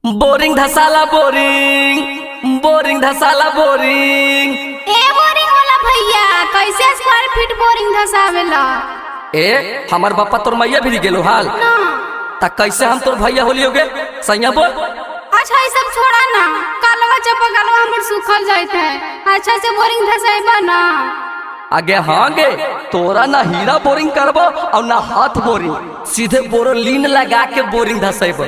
Boring धसाला boring boring धसाला boring. ए बोरिंग वाला भैया कैसे स्क्वायर फीट बोरिंग धसावेला? ए हमार बापा तोर मैया भी गेलो हाल ना ता कैसे हम तोर भैया होली होगे सैया बोल। अच्छा ये सब छोड़ा ना, कालवा चपा कालवा हमर सूखल जाइत है, अच्छा से बोरिंग धसाइबा ना। आगे हाँ गे तोरा ना हीरा बोरिंग करबो और ना हाथ बोरिंग, सीधे बोरोलीन लगा के बोरिंग धसेबो,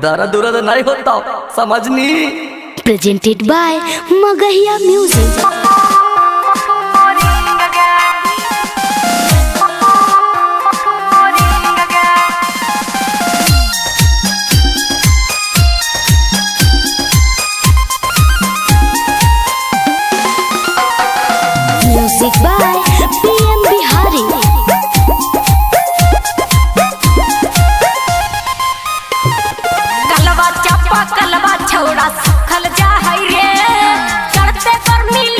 दर्द उर्द नहीं होता समझनी। Presented by Magahiya Music. Music by PM Bihari. कलवा चपा कलवा छौड़ा सुखल जा है रे, करते पर मिल